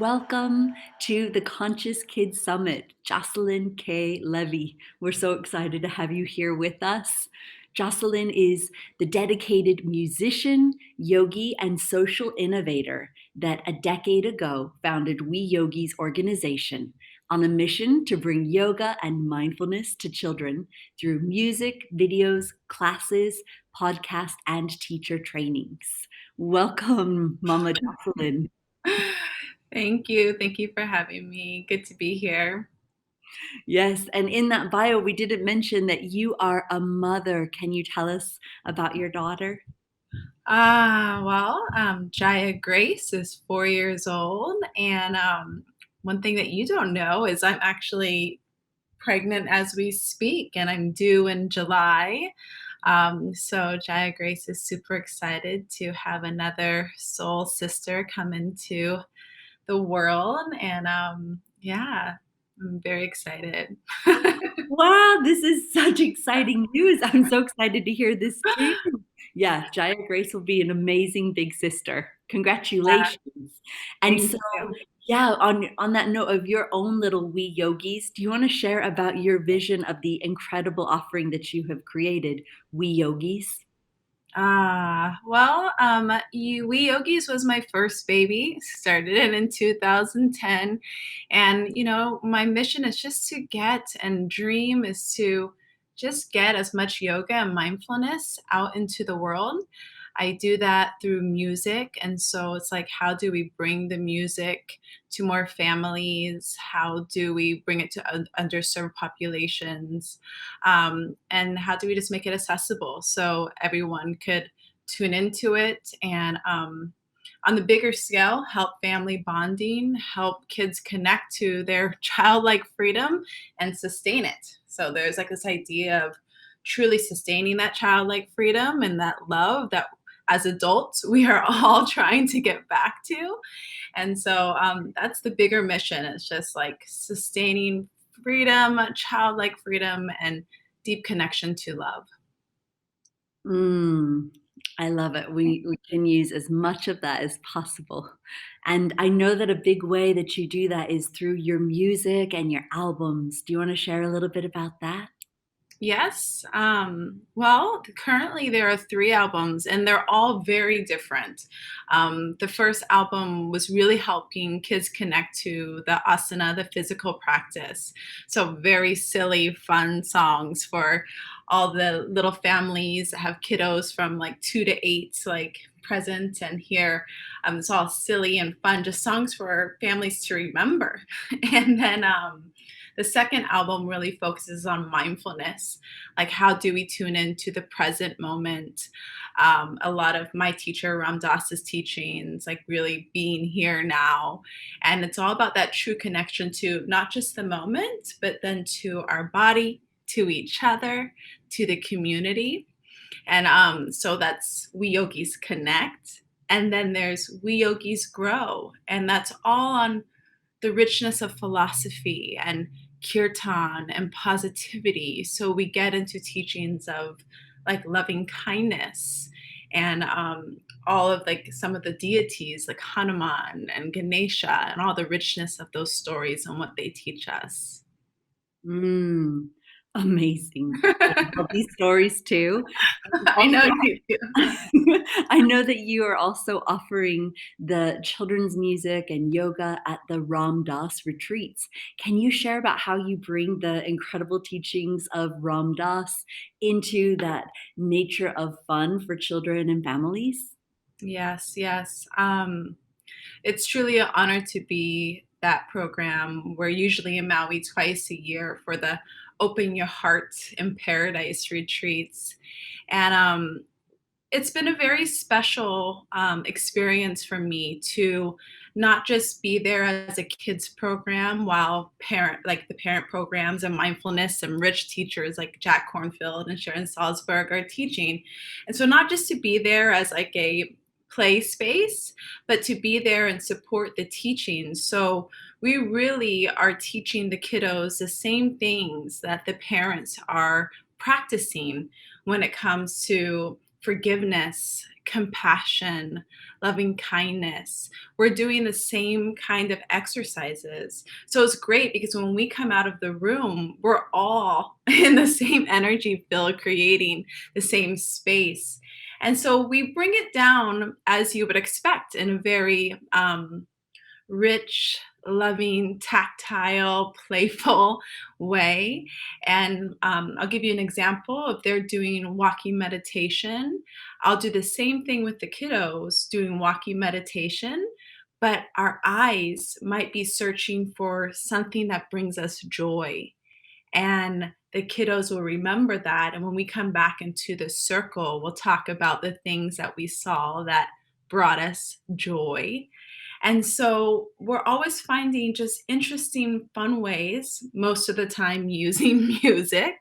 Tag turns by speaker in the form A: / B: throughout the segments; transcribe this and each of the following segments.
A: Welcome to the Conscious Kids Summit, Jocelyn Kay Levy. We're so excited to have you here with us. Jocelyn is the dedicated musician, yogi, and social innovator that a decade ago founded Wee Yogis organization on a mission to bring yoga and mindfulness to children through music, videos, classes, podcasts, and teacher trainings. Welcome, Mama Jocelyn.
B: Thank you. Thank you for having me. Good to be here.
A: Yes, and in that bio, we didn't mention that you are a mother. Can you tell us about your daughter?
B: Jaya Grace is 4 years old. And one thing that you don't know is I'm actually pregnant as we speak, and I'm due in July. So Jaya Grace is super excited to have another soul sister come into the world. And yeah, I'm very excited.
A: Wow, this is such exciting news. I'm so excited to hear this too. Yeah, Jaya Grace will be an amazing big sister. Congratulations. And
B: Thank
A: so,
B: you.
A: yeah, on that note of your own little Wee Yogis, do you want to share about your vision of the incredible offering that you have created, Wee Yogis?
B: Wee Yogis was my first baby. Started it in 2010. And, my mission is just to get and dream is to just get as much yoga and mindfulness out into the world. I do that through music. And so it's like, how do we bring the music to more families? How do we bring it to underserved populations? And how do we just make it accessible so everyone could tune into it and on the bigger scale, help family bonding, help kids connect to their childlike freedom and sustain it. So there's like this idea of truly sustaining that childlike freedom and that love that as adults we are all trying to get back to. And so that's the bigger mission. It's just like sustaining freedom, childlike freedom, and deep connection to love.
A: Mm, I love it. We can use as much of that as possible. And I know that a big way that you do that is through your music and your albums. Do you want to share a little bit about that?
B: Yes. Currently there are three albums, and they're all very different. The first album was really helping kids connect to the asana, the physical practice. So, very silly, fun songs for all the little families that have kiddos from like 2 to 8, like present and here. It's all silly and fun, just songs for families to remember. And then the second album really focuses on mindfulness, like how do we tune into the present moment. A lot of my teacher Ram Dass's teachings, like really being here now, and it's all about that true connection to not just the moment, but then to our body, to each other, to the community. And so that's We Yogis Connect. And then there's We Yogis Grow. And that's all on the richness of philosophy and kirtan and positivity. So we get into teachings of like loving kindness and all of like some of the deities like Hanuman and Ganesha and all the richness of those stories and what they teach us.
A: Mm, amazing. I love these stories too. And
B: I know
A: also,
B: you do.
A: I know that you are also offering the children's music and yoga at the Ram Dass retreats. Can you share about how you bring the incredible teachings of Ram Dass into that nature of fun for children and families?
B: Yes, yes. It's truly an honor to be that program. We're usually in Maui twice a year for the Open Your Heart in Paradise retreats. And it's been a very special experience for me to not just be there as a kids program while the parent programs and mindfulness and rich teachers like Jack Kornfield and Sharon Salzberg are teaching. And so not just to be there as like a play space, but to be there and support the teaching. So we really are teaching the kiddos the same things that the parents are practicing when it comes to forgiveness, compassion, loving kindness. We're doing the same kind of exercises. So it's great because when we come out of the room, we're all in the same energy field, creating the same space. And so we bring it down as you would expect in a very rich, loving, tactile, playful way. And I'll give you an example. If they're doing walking meditation, I'll do the same thing with the kiddos doing walking meditation, but our eyes might be searching for something that brings us joy. And the kiddos will remember that. And when we come back into the circle, we'll talk about the things that we saw that brought us joy. And so we're always finding just interesting, fun ways, most of the time using music,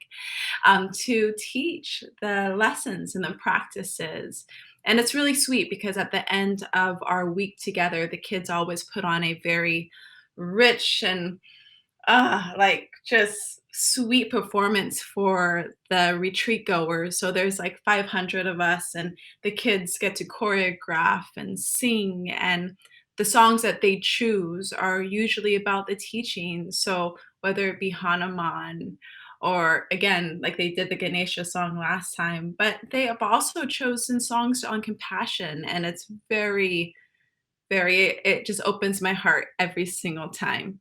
B: to teach the lessons and the practices. And it's really sweet because at the end of our week together, the kids always put on a very rich and like just sweet performance for the retreat goers. So there's like 500 of us, and the kids get to choreograph and sing. And the songs that they choose are usually about the teaching. So whether it be Hanuman or again, like they did the Ganesha song last time, but they have also chosen songs on compassion. And it's very, very, it just opens my heart every single time.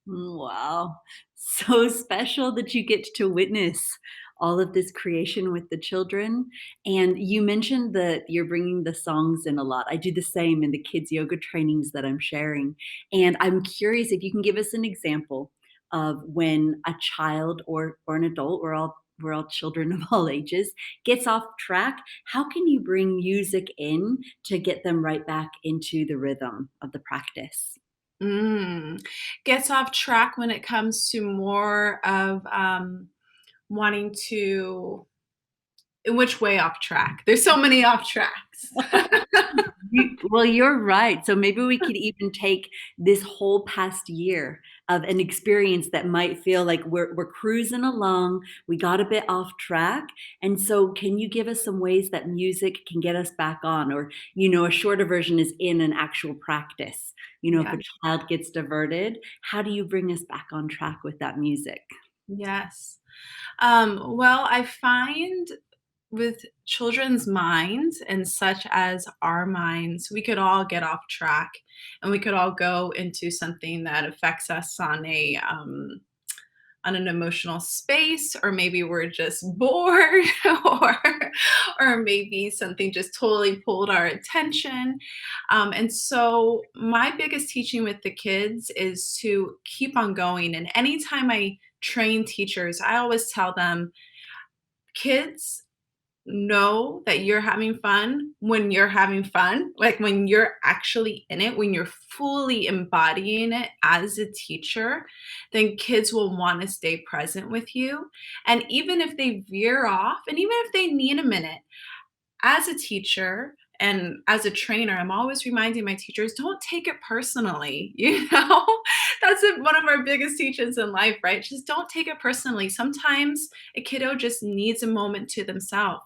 A: Wow. So special that you get to witness all of this creation with the children. And you mentioned that you're bringing the songs in a lot. I do the same in the kids' yoga trainings that I'm sharing. And I'm curious if you can give us an example of when a child or an adult, we're all children of all ages, gets off track. How can you bring music in to get them right back into the rhythm of the practice?
B: Mm. Gets off track when it comes to more of, wanting to in which way off track? There's so many off tracks.
A: Well, you're right. So maybe we could even take this whole past year of an experience that might feel like we're cruising along, we got a bit off track, and so can you give us some ways that music can get us back on? Or, a shorter version is in an actual practice. If
B: Yeah.
A: a child gets diverted, how do you bring us back on track with that music?
B: Yes. Well, I find with children's minds and such as our minds, we could all get off track and we could all go into something that affects us on an emotional space, or maybe we're just bored, or maybe something just totally pulled our attention. And so my biggest teaching with the kids is to keep on going. And anytime I train teachers, I always tell them, kids, know that you're having fun when you're having fun, like when you're actually in it, when you're fully embodying it as a teacher, then kids will want to stay present with you. And even if they veer off, and even if they need a minute, as a teacher and as a trainer, I'm always reminding my teachers, don't take it personally. That's one of our biggest teachings in life, right? Just don't take it personally. Sometimes a kiddo just needs a moment to themselves.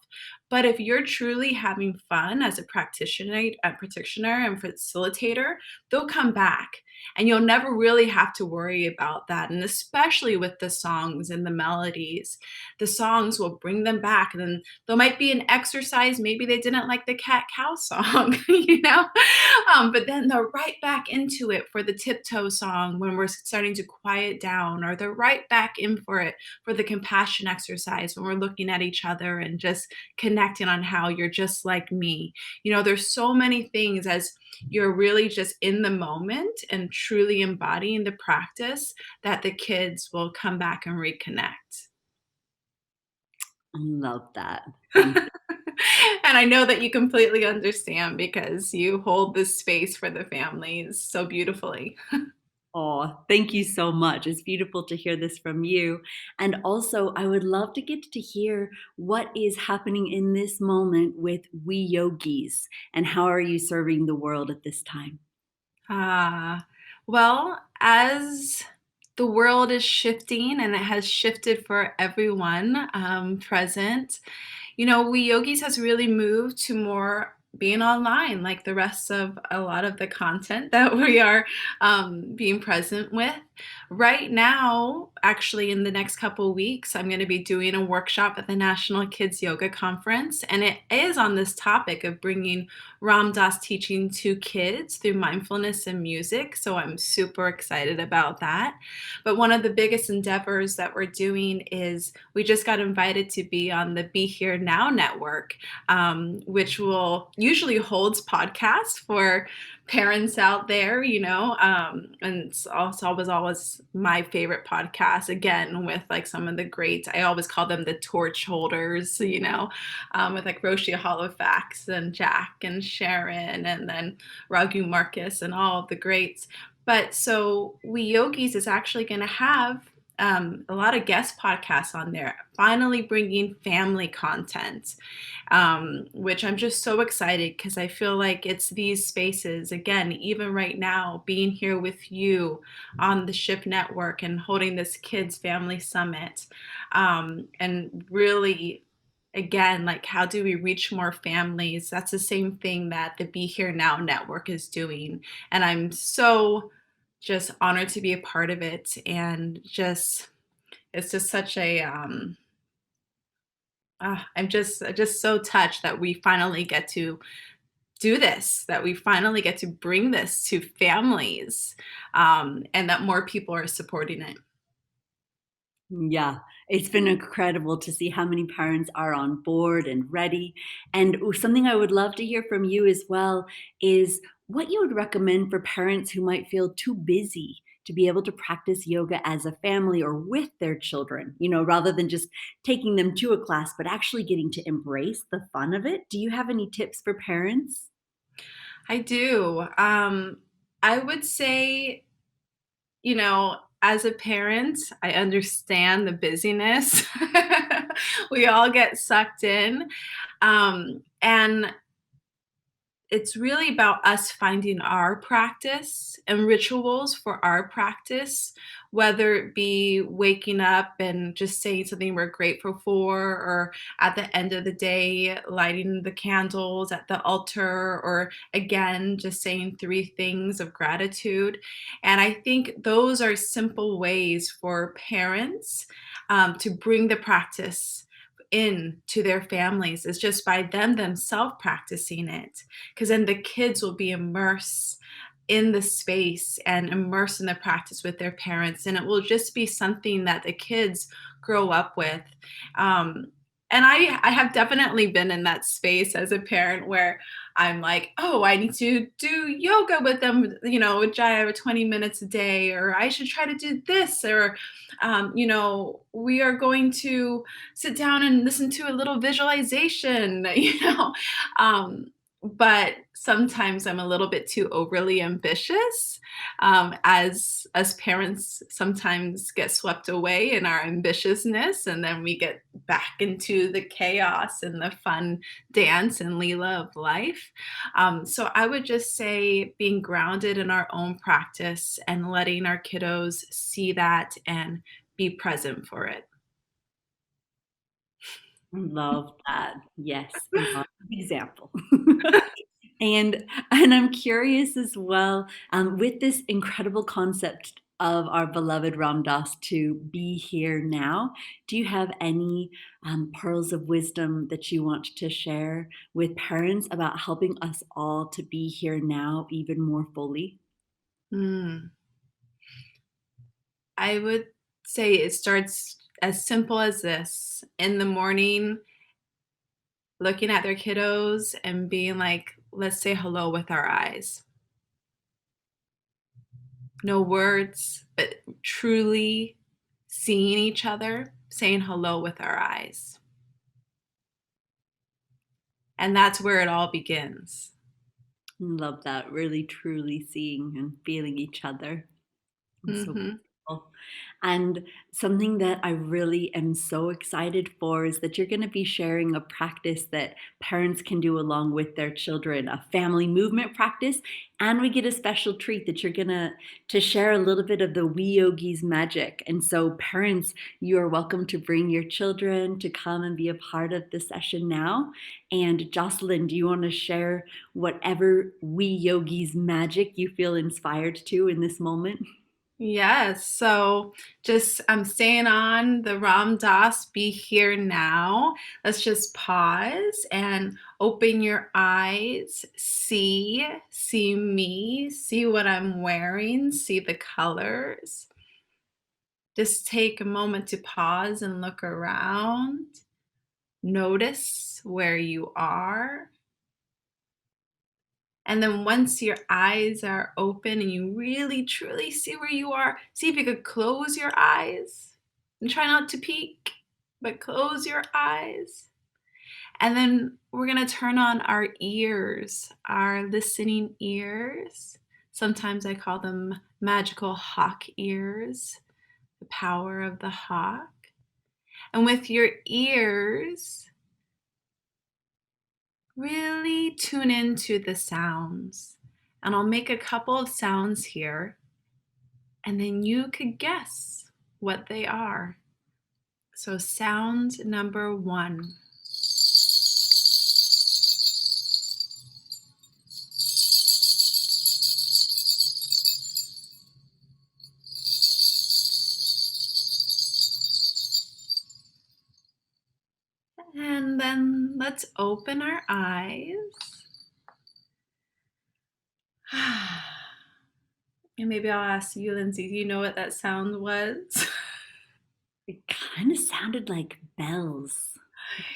B: But if you're truly having fun as a practitioner and facilitator, they'll come back and you'll never really have to worry about that. And especially with the songs and the melodies, the songs will bring them back. And then there might be an exercise. Maybe they didn't like the cat cow song, but then they're right back into it for the tiptoe song when we're starting to quiet down, or they're right back in for it for the compassion exercise when we're looking at each other and just connecting on how you're just like me. There's so many things as you're really just in the moment and truly embodying the practice that the kids will come back and reconnect.
A: Love that. Thank you.
B: And I know that you completely understand because you hold this space for the families so beautifully.
A: Oh, thank you so much. It's beautiful to hear this from you. And also, I would love to get to hear what is happening in this moment with Wee Yogis and how are you serving the world at this time?
B: Ah, well, as the world is shifting and it has shifted for everyone present, We Yogis has really moved to more being online, like the rest of a lot of the content that we are being present with. Right now, actually, in the next couple weeks, I'm going to be doing a workshop at the National Kids Yoga Conference, and it is on this topic of bringing Ram Dass teaching to kids through mindfulness and music. So I'm super excited about that. But one of the biggest endeavors that we're doing is we just got invited to be on the Be Here Now network, which will usually holds podcasts for parents out there, and it's also was always my favorite podcast. Again, with like some of the greats, I always call them the torch holders, with like Roshi Halifax and Jack and Sharon, and then Raghu Marcus and all of the greats. But so We Yogis is actually going to have a lot of guest podcasts on there, finally bringing family content, which I'm just so excited because I feel like it's these spaces, again, even right now, being here with you on the Ship Network and holding this Kids Family Summit, and really again, like how do we reach more families? That's the same thing that the Be Here Now network is doing. And I'm so just honored to be a part of it. And just, it's just such a, I'm just so touched that we finally get to do this, that we finally get to bring this to families, and that more people are supporting it.
A: Yeah, it's been incredible to see how many parents are on board and ready. And something I would love to hear from you as well is what you would recommend for parents who might feel too busy to be able to practice yoga as a family or with their children, rather than just taking them to a class, but actually getting to embrace the fun of it. Do you have any tips for parents?
B: I do. I would say, as a parent, I understand the busyness. We all get sucked in. And it's really about us finding our practice and rituals for our practice, whether it be waking up and just saying something we're grateful for, or at the end of the day, lighting the candles at the altar, or again, just saying three things of gratitude. And I think those are simple ways for parents to bring the practice in to their families, is just by them themselves practicing it, because then the kids will be immersed in the space and immersed in the practice with their parents, and it will just be something that the kids grow up with. Um, and I have definitely been in that space as a parent where I'm like, oh, I need to do yoga with them, Jaya, 20 minutes a day, or I should try to do this, or we are going to sit down and listen to a little visualization, but sometimes I'm a little bit too overly ambitious, as parents sometimes get swept away in our ambitiousness, and then we get back into the chaos and the fun dance and Leela of life. So I would just say being grounded in our own practice and letting our kiddos see that and be present for it.
A: Love that. Yes, model example. And I'm curious as well, with this incredible concept of our beloved Ram Dass to be here now, do you have any pearls of wisdom that you want to share with parents about helping us all to be here now even more fully?
B: Mm. I would say it starts as simple as this in the morning, looking at their kiddos and being like, let's say hello with our eyes. No words, but truly seeing each other, saying hello with our eyes. And that's where it all begins.
A: Love that. Really, truly seeing and feeling each other. I'm so
B: Mhm.
A: Beautiful. And something that I really am so excited for is that you're going to be sharing a practice that parents can do along with their children, a family movement practice. And we get a special treat that you're going to share a little bit of the Wee Yogis magic. And so parents, you are welcome to bring your children to come and be a part of the session now. And Jocelyn, do you want to share whatever Wee Yogis magic you feel inspired to in this moment?
B: Yes. So just I'm staying on the Ram Dass be here now. Let's just pause and open your eyes. See me, see what I'm wearing, see the colors. Just take a moment to pause and look around. Notice where you are. And then once your eyes are open and you really truly see where you are, see if you could close your eyes and try not to peek, but close your eyes. And then we're going to turn on our ears, our listening ears. Sometimes I call them magical hawk ears, the power of the hawk. And with your ears, really tune into the sounds. And I'll make a couple of sounds here, and then you could guess what they are. So, sound number one. And then let's open our eyes. And maybe I'll ask you, Lindsey, do you know what that sound was?
A: It kind of sounded like bells.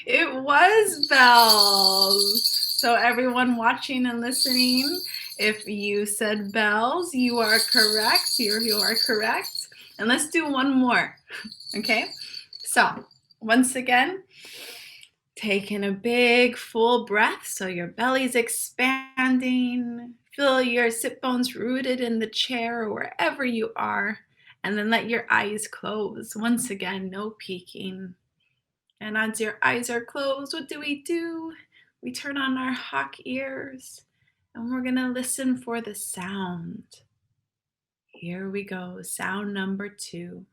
B: It was bells. So, everyone watching and listening, if you said bells, you are correct. You are correct. And let's do one more. Okay? So, once again, take in a big full breath so your belly's expanding. Feel your sit bones rooted in the chair or wherever you are. And then let your eyes close. Once again, no peeking. And as your eyes are closed, what do? We turn on our hawk ears and we're going to listen for the sound. Here we go. Sound number two.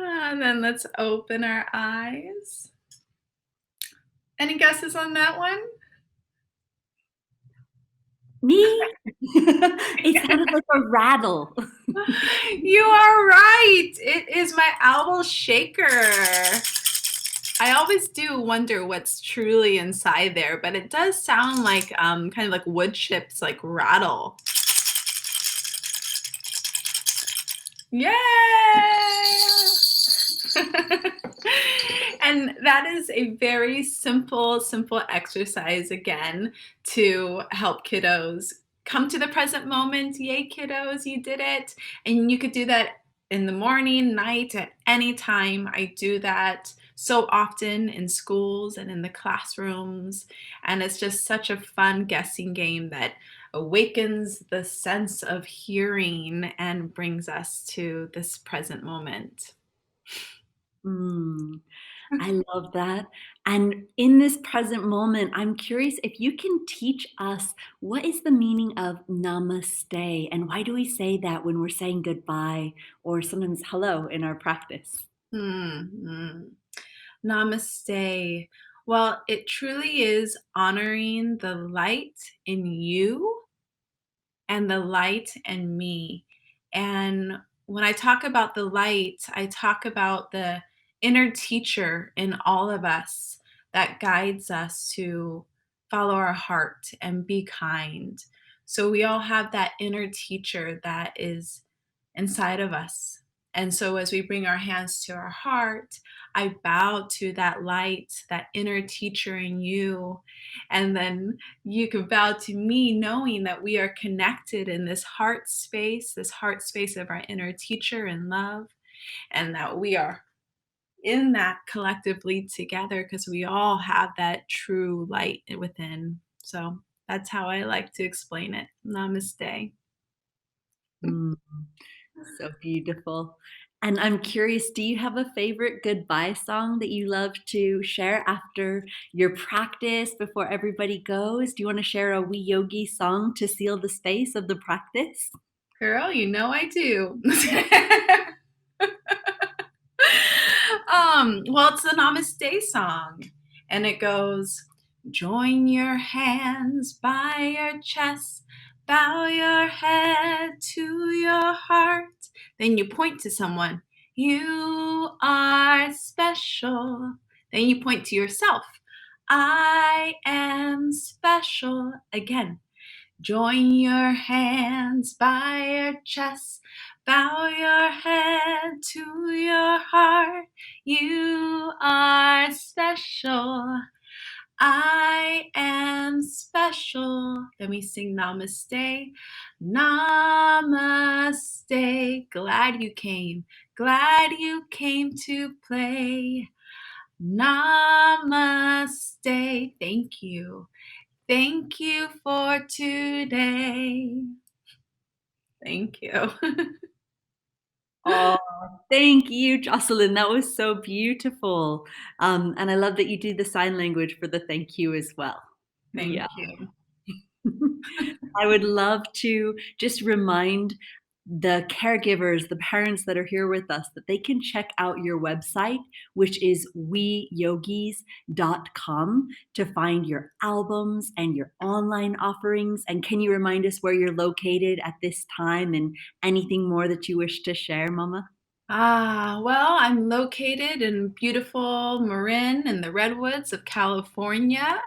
B: And then let's open our eyes. Any guesses on that one?
A: Me? It sounded like a rattle.
B: You are right. It is my owl shaker. I always do wonder what's truly inside there, but it does sound like kind of like wood chips, like rattle. Yay! And that is a very simple exercise again to help kiddos come to the present moment. Yay, kiddos, you did it. And you could do that in the morning, night, at any time. I do that so often in schools and in the classrooms. And it's just such a fun guessing game that awakens the sense of hearing and brings us to this present moment.
A: Mm, I love that. And in this present moment, I'm curious if you can teach us what is the meaning of namaste and why do we say that when we're saying goodbye or sometimes hello in our practice?
B: Mm-hmm. Namaste. Well, it truly is honoring the light in you and the light in me. And when I talk about the light, I talk about the inner teacher in all of us that guides us to follow our heart and be kind. So we all have that inner teacher that is inside of us. And so as we bring our hands to our heart, I bow to that light, that inner teacher in you. And then you can bow to me knowing that we are connected in this heart space of our inner teacher and love, and that we are in that collectively together because we all have that true light within. So that's how I like to explain it. Namaste.
A: Mm, so beautiful. And I'm curious, do you have a favorite goodbye song that you love to share after your practice before everybody goes? Do you want to share a Wee Yogi song to seal the space of the practice?
B: Girl, you know I do. Well, it's the Namaste Song, and it goes, join your hands by your chest, bow your head to your heart. Then you point to someone. You are special. Then you point to yourself. I am special. Again, join your hands by your chest, bow your head to your heart. You are special. I am special. Then we sing Namaste. Namaste. Glad you came. Glad you came to play. Namaste. Thank you. Thank you for today. Thank you.
A: Oh, thank you, Jocelyn. That was so beautiful. And I love that you do the sign language for the thank you as well. Yeah.
B: Thank you.
A: I would love to just remind the caregivers, the parents that are here with us, that they can check out your website, which is weeyogis.com, to find your albums and your online offerings. And can you remind us where you're located at this time and anything more that you wish to share, Mama?
B: Well, I'm located in beautiful Marin in the Redwoods of California.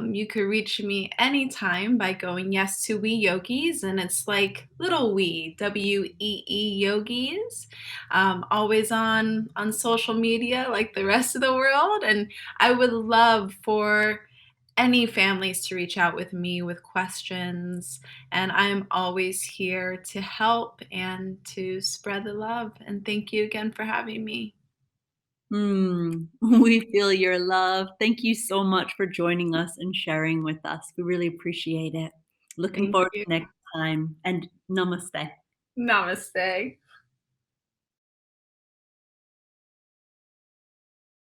B: You could reach me anytime by going yes to Wee Yogis, and it's like little wee, WEE Yogis. Always on social media like the rest of the world, and I would love for any families to reach out with me with questions, and I'm always here to help and to spread the love. And thank you again for having me.
A: We feel your love. Thank you so much for joining us and sharing with us. We really appreciate it. Looking
B: Thank
A: forward
B: you.
A: to next time. And namaste.
B: Namaste.